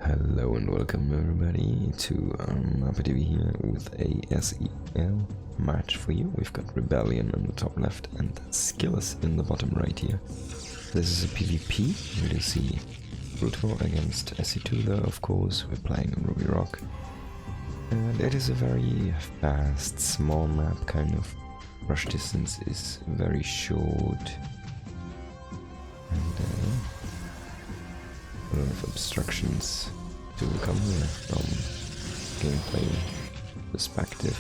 Hello and welcome everybody to MapuTV here with a SEL match for you. We've got Rebellion on the top left and Skillous in the bottom right here. This is a PvP. We do see Brutal against SC2 though, of course. We're playing on Ruby Rock. And it is a very fast, small map, kind of. Rush distance is very short. And a lot of obstructions to come here from gameplay perspective.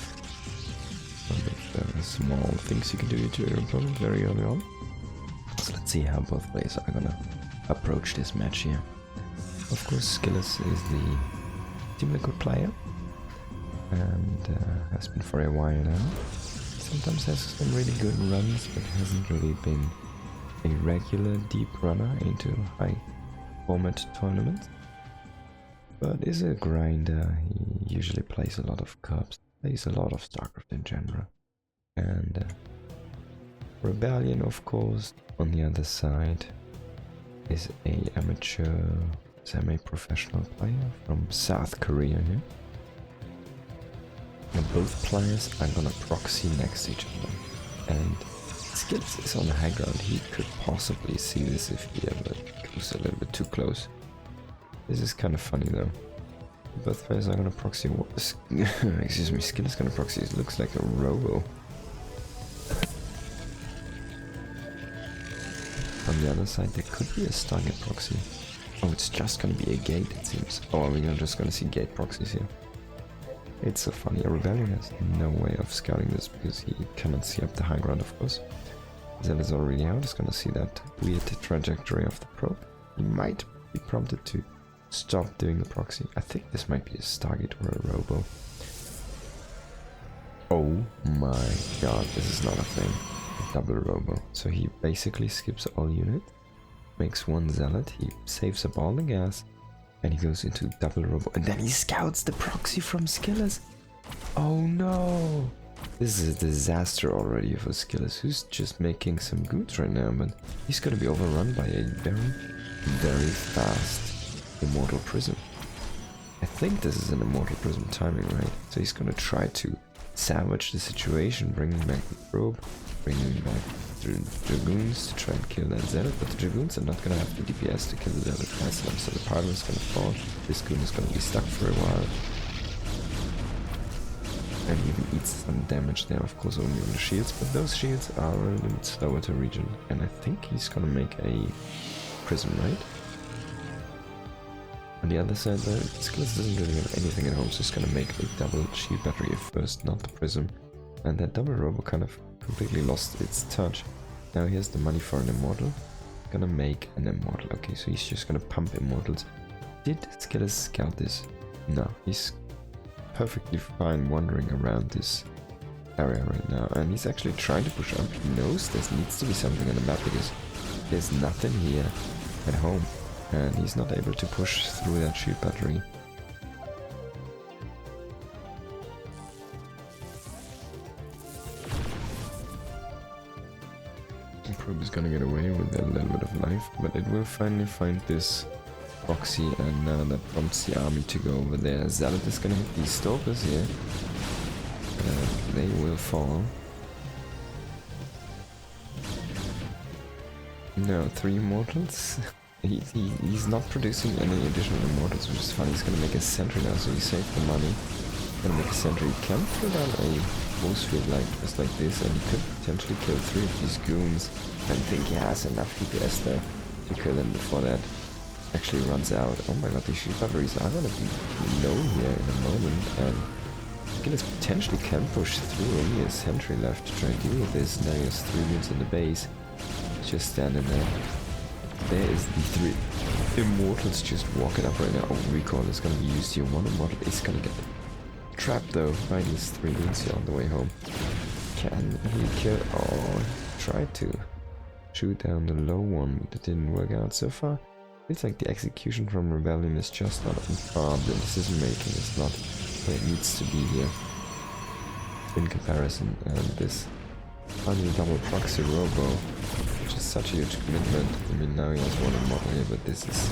A lot of small things you can do to your opponent very early on. So let's see how both players are gonna approach this match here. Of course, Skillous is the extremely good player and has been for a while now. Sometimes has some really good runs, but hasn't really been a regular deep runner into high format tournaments, but is a grinder. He usually plays a lot of cups, plays a lot of StarCraft in general. And Rebellion, of course, on the other side, is a amateur, semi-professional player from South Korea here. And both players are gonna proxy next to each other, and Skillous is on the high ground. He could possibly see this if he ever goes a little bit too close. This is kind of funny though. Both players are gonna proxy. Excuse me, Skillous is gonna proxy. It looks like a robo. On the other side, there could be a Stargate proxy. Oh, it's just gonna be a gate, it seems. Oh, are we just gonna see gate proxies here? It's so funny. A Rebellion has no way of scouting this because he cannot see up the high ground, of course. Zen is already out. He's gonna see that weird trajectory of the probe. He might be prompted to stop doing the proxy. I think this might be a Stargate or a robo. Oh my god, this is not a thing. A double robo. So he basically skips all units, makes one zealot, he saves up all the gas, and he goes into double robo, and then he scouts the proxy from Skillous. Oh no! This is a disaster already for Skillous, who's just making some goods right now, but he's gonna be overrun by a very, very fast Immortal Prism. I think this is an Immortal Prism timing, right? So he's gonna try to salvage the situation, bringing back the probe, bringing back the Dragoons to try and kill that Zealot, but the Dragoons are not gonna have the DPS to kill the Zealot fast enough, so the pylon is gonna fall, this Goon is gonna be stuck for a while. And even eats some damage there, of course, only with the shields, but those shields are a little bit slower to regen, and I think he's gonna make a prism, right? On the other side though, Skillous doesn't really have anything at home, so he's gonna make a double shield battery at first, not the prism, and that double robo kind of completely lost its touch. Now he has the money for an immortal, gonna make an immortal. Okay, so he's just gonna pump immortals. Did Skillous scout this? No, he's perfectly fine wandering around this area right now, and he's actually trying to push up. He knows there needs to be something on the map because there's nothing here at home, and he's not able to push through that shield battery. The probe is gonna get away with a little bit of life, but it will finally find this proxy, and that prompts the army to go over there. Zealot is gonna hit these stalkers here. They will fall. No, 3 immortals. He's not producing any additional immortals, which is funny. He's gonna make a sentry now, so he saved the money. Gonna make a sentry. He can throw down a force field just like this, and he could potentially kill 3 of these goons. I think he has enough DPS there to kill them before that actually runs out. Oh my god, these shield batteries are gonna be low here in a moment, and Skillous potentially can push through. Only a sentry left to try and deal with this. Now he has 3 units in the base, just standing there. There is the 3 immortals just walking up right now. Oh, recall is gonna be used here. One immortal is gonna get trapped though by these 3 units here on the way home. Can he kill? Oh, tried to shoot down the low one, but it didn't work out so far. It's like the execution from Rebellion is just not on par. The decision making is not where it needs to be here in comparison. And this funny double proxy robo, which is such a huge commitment. I mean, now he has one model here, but this is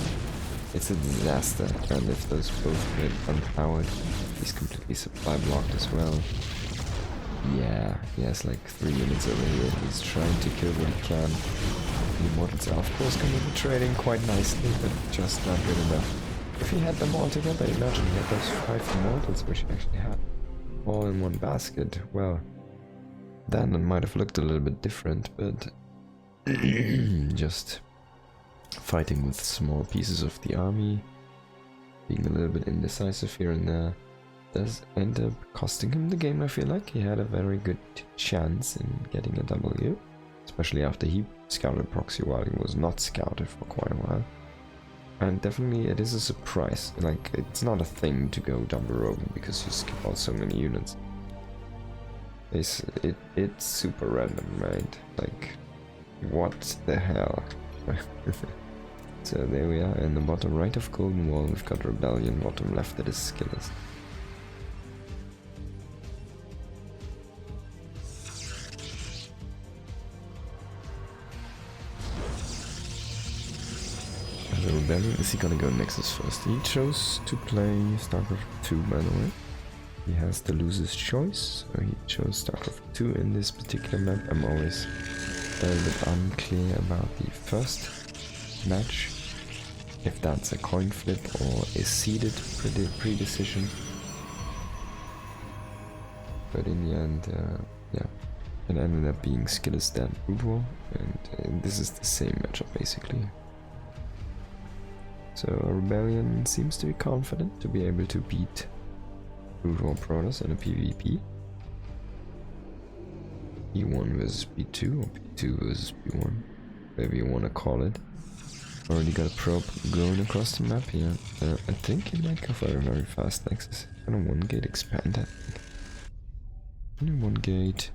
It's a disaster, and if those both get unpowered, he's completely supply blocked as well. Yeah, he has like 3 units over here. He's trying to kill what he can. The immortals are of course coming to trading quite nicely, but just not good enough. If he had them all together, imagine he had those 5 immortals, which he actually had, all in one basket. Well, then it might have looked a little bit different, but just fighting with small pieces of the army, being a little bit indecisive here and there, does end up costing him the game. I feel like he had a very good chance in getting a W, especially after he scouted proxy while he was not scouted for quite a while. And definitely it is a surprise, like it's not a thing to go double rogue because you skip out so many units. It's super random, right? Like, what the hell? So there we are, in the bottom right of Golden Wall we've got Rebellion, bottom left it is Skillous. The Rebellion, is he gonna go Nexus first? He chose to play StarCraft 2, by the way. He has the loser's choice, so he chose StarCraft 2 in this particular map. I'm always a little bit unclear about the first match, if that's a coin flip or a seeded pre-decision. But in the end, yeah, it ended up being Skillous than EVO, and this is the same matchup basically. So Rebellion seems to be confident to be able to beat EVO Protoss in a PvP. B1 versus B2 or B2 versus B1, whatever you want to call it. Already got a probe going across the map here. I think he might go for a very fast Nexus. And a 1 gate expand, I think. Only 1 gate.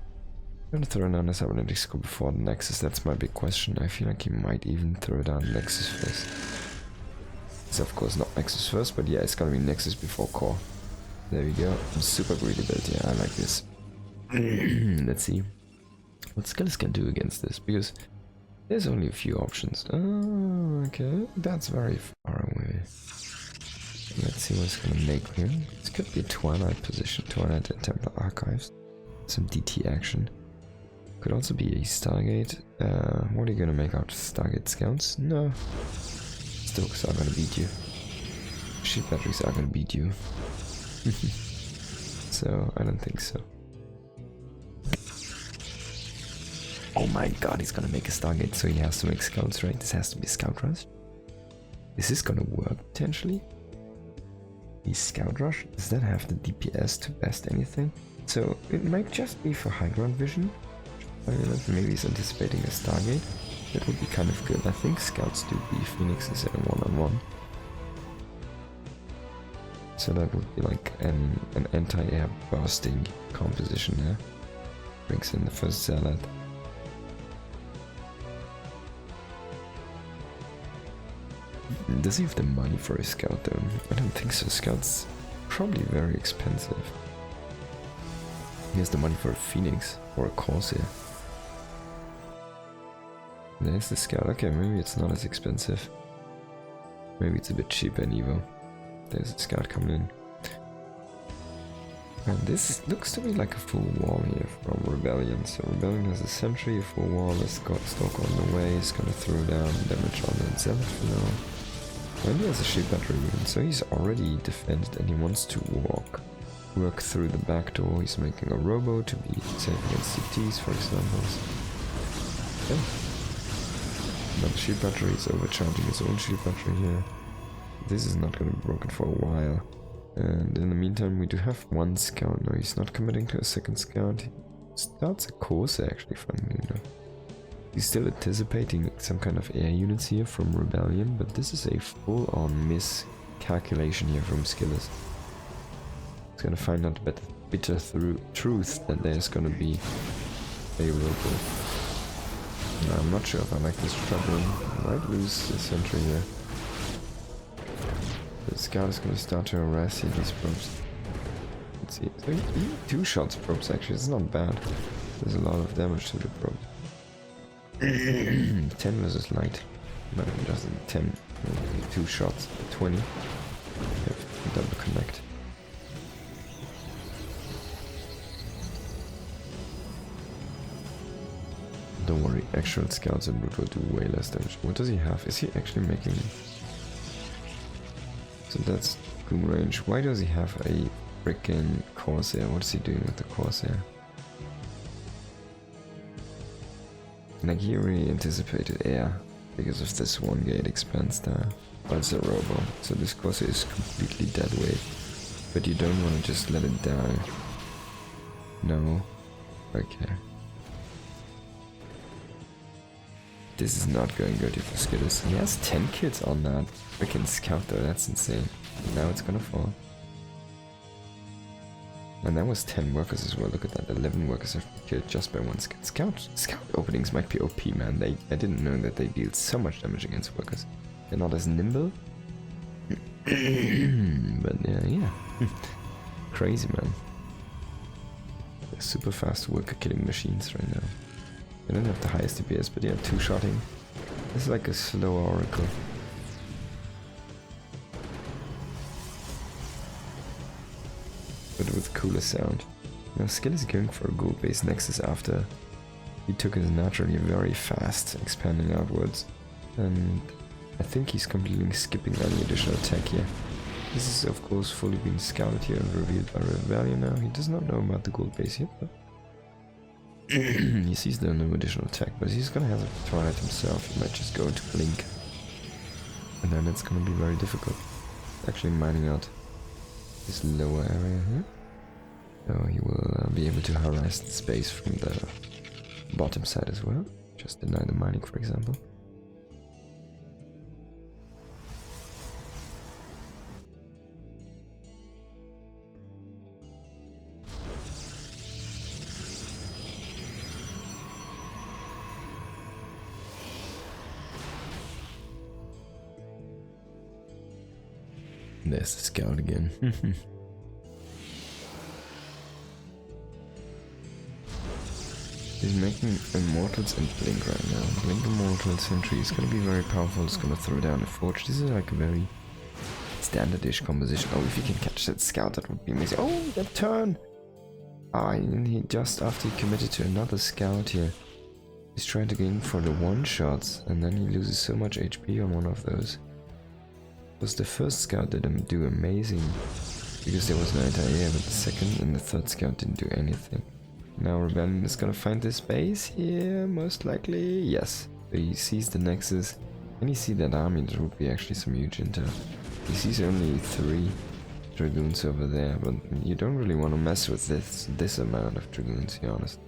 I'm gonna throw down a cybernetic scope before the Nexus, that's my big question. I feel like he might even throw down Nexus first. It's of course not Nexus first, but yeah, it's gonna be Nexus before core. There we go. Super greedy build, yeah, I like this. Let's see what Skillous can do against this, because there's only a few options. Oh, okay, that's very far away. Let's see what's gonna make here. This could be a Twilight position, Twilight and Templar Archives. Some DT action. Could also be a Stargate. What are you gonna make out? Stargate Scouts? No. Stokes are gonna beat you. Ship batteries are gonna beat you. So, I don't think so. Oh my god, he's gonna make a Stargate, so he has to make Scouts, right? This has to be a Scout Rush. Is this gonna work, potentially? The Scout Rush? Does that have the DPS to best anything? So, it might just be for high ground vision. Maybe he's anticipating a Stargate. That would be kind of good. I think Scouts do beat Phoenixes in a one-on-one. So that would be like an anti-air bursting composition there. Brings in the first Zealot. Does he have the money for a Scout though? I don't think so. Scout's probably very expensive. He has the money for a Phoenix or a Corsair. There's the Scout. Okay, maybe it's not as expensive. Maybe it's a bit cheaper in EVO. There's a Scout coming in. And this looks to be like a full wall here from Rebellion. So Rebellion has a sentry, a full wall, a Stalk on the way, he's gonna throw down damage on the Zealot for now. And he has a ship battery unit, so he's already defended and he wants to work through the back door. He's making a robo to be safe against CTs, for example. Okay. Another shield battery is overcharging his own shield battery here. This is not going to be broken for a while. And in the meantime we do have one Scout. No, he's not committing to a second Scout. He starts a Corsair actually, funnily enough. He's still anticipating some kind of air units here from Rebellion, but this is a full-on miscalculation here from Skillous. He's going to find out the bitter truth that there's going to be a robo. No, I'm not sure if I like this traveling. I might lose the sentry here. The Scout is going to start to harass here these probes. Let's see. So he 2 shots probes actually, it's not bad. There's a lot of damage to the probe. 10 versus light. But it doesn't 10 Maybe 2 shots at 20. Double connect. Don't worry, actual scouts and brute will do way less damage. What does he have? Is he actually making... So that's Gloom range. Why does he have a freaking Corsair? What is he doing with the Corsair? Like, he really anticipated air because of this 1 gate expanse there. But it's a robo, so this Corsair is completely dead weight. But you don't want to just let it die. No. Okay. This is not going good for Skillous. He has 10 kills on that freaking scout though, that's insane. Now it's gonna fall. And that was 10 workers as well, look at that, 11 workers have been killed just by 1 scout. Scout openings might be OP, man. I didn't know that they deal so much damage against workers. They're not as nimble. But yeah. Crazy, man. They're super fast worker killing machines right now. They don't have the highest DPS, but yeah, 2-shotting. This is like a slow oracle. But with cooler sound. Now Skill is going for a gold base nexus after he took his naturally very fast expanding outwards. And I think he's completely skipping any additional attack here. This is of course fully being scouted here and revealed by Rebellion now. He does not know about the gold base yet, but he sees no additional attack, but he's gonna have to try it himself. He might just go into Blink. And then it's gonna be very difficult. Actually mining out this lower area here. So he will be able to harass the space from the bottom side as well. Just deny the mining, for example. There's the scout again. He's making Immortals and Blink right now. Blink Immortal Sentry is gonna be very powerful. It's gonna throw down a Forge. This is like a very standard-ish composition. Oh, if he can catch that scout, that would be amazing. Oh, that turn! Ah, and he just after he committed to another scout here. He's trying to gain for the one-shots, and then he loses so much HP on one of those. Was the first scout didn't do amazing because there was no anti-air, but the second and the third scout didn't do anything. Now Rebellion is gonna find this base here, most likely. Yes. So he sees the Nexus. Can you see that army? There would be actually some huge intel. He sees only 3 Dragoons over there, but you don't really want to mess with this amount of Dragoons, to be honest.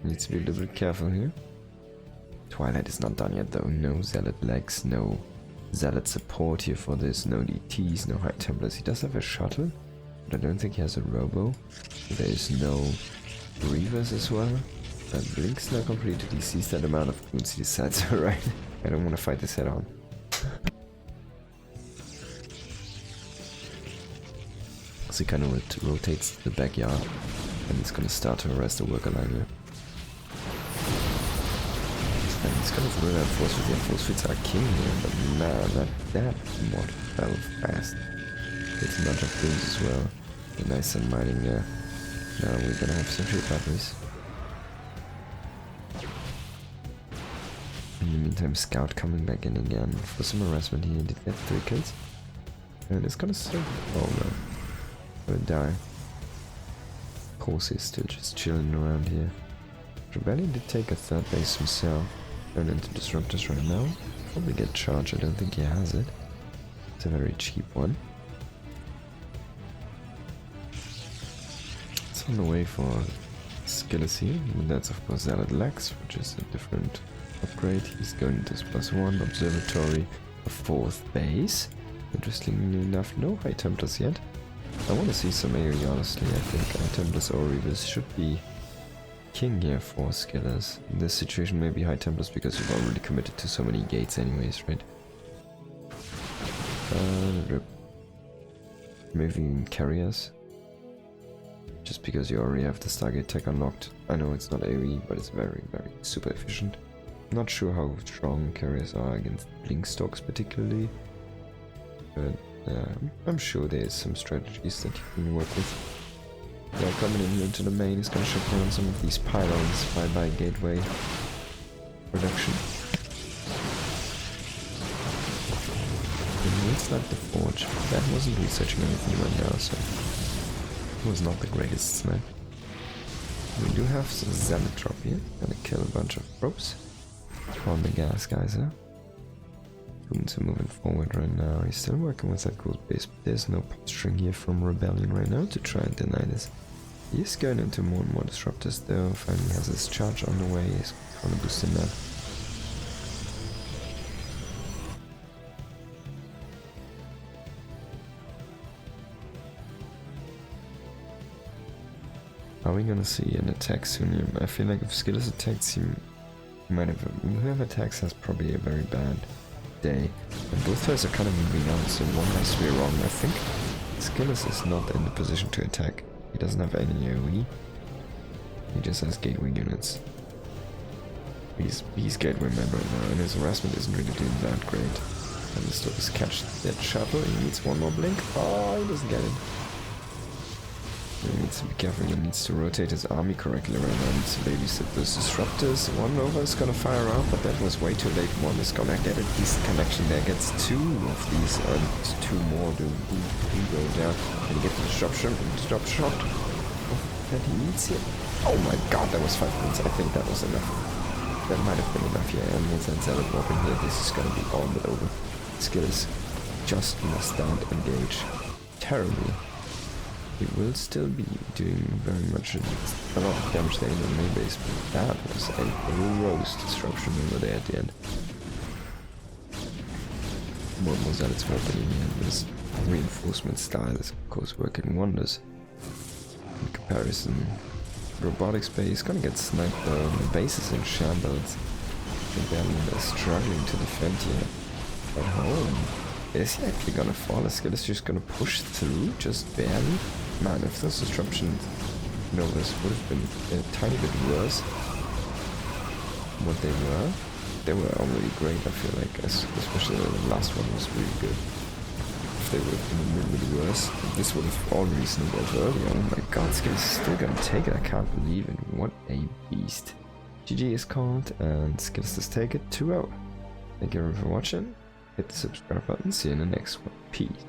Needs to be a little bit careful here. Twilight is not done yet though. No Zealot legs, no Zealot support here for this, no DTs, no High Templars. He does have a shuttle, but I don't think he has a robo. There is no Reavers as well. That Blink's now completed. He sees that amount of goons, he decides, alright, I don't want to fight this head on. So he kind of rotates the backyard, and he's gonna start to harass the worker line here. And he's gonna throw that force field. Yeah, force fields are king here, but nah, that mod fell fast. It's a bunch of goons as well. A nice sun mining there. Now we're gonna have Century Batteries. In the meantime, Scout coming back in again for some harassment. He did get 3 kills. And it's gonna still... oh no. Gonna die. Corsair is still just chilling around here. Rebellion did take a 3rd base himself. Turn into Disruptors right now. Probably get charged, I don't think he has it. It's a very cheap one. It's on the way for Skillous here, and that's of course Zealot Lex, which is a different upgrade. He's going to +1 Observatory, a 4th base. Interestingly enough, no High Templars yet. I want to see some AoE, honestly. I think High Templars or Reavers should be king here for Skillous. In this situation, maybe High Templars because you've already committed to so many gates anyways, right? Maybe carriers. Just because you already have the Stargate tech unlocked. I know it's not AoE, but it's very, very super efficient. Not sure how strong carriers are against blink stocks particularly, but I'm sure there's some strategies that you can work with. Yeah, coming in here into the main is going to shut down some of these pylons by gateway production. And it's like the forge. That wasn't researching anything right now, so it was not the greatest snipe. We do have some zealot drop here. Gonna kill a bunch of probes on the gas geyser. Goons are moving forward right now. He's still working with that gold base, but there's no posturing here from Rebellion right now to try and deny this. He's going into more and more disruptors though. Finally has his charge on the way. He's gonna boost him that. Are we gonna see an attack soon? I feel like if Skillous attacks, he might have. Whoever attacks has probably a very bad day. And both players are kind of moving on, so one has to be wrong. I think Skillous is not in the position to attack. He doesn't have any AoE. He just has gateway units. He's gateway member now, and his harassment isn't really doing that great. And the Stokers catch that shuttle. He needs one more blink. Oh, he doesn't get it. He needs to be careful, he needs to rotate his army correctly right now, he needs to babysit those disruptors. One Nova is gonna fire out, but that was way too late. One is gonna get a decent connection there, gets two of these, two more to go down. And he gets the disruption, that he needs here. Oh my god, that was 5 minutes, I think that was enough. That might have been enough, yeah, and once that Zealot weapon here, this is gonna be all but over. Skillous just must not engage terribly. He will still be doing very much a lot of damage there in the main base, but that was a gross disruption over there at the end. More Zealots weapon in the end. This reinforcement style is of course working wonders. In comparison, robotics base gonna get sniped though, and the base is in shambles. They're struggling to defend here. At home, is he actually gonna fall? Is Skillous just gonna push through, just barely? Man, if those disruption novas would have been a tiny bit worse what they were already great, I feel like, especially the last one was really good. If they would have been a little bit worse, this would have already snowballed earlier. Oh my god, Skillous is still gonna take it, I can't believe it. What a beast. GG is called, and Skillous does take it 2-0. Thank you everyone for watching, hit the subscribe button, see you in the next one, peace.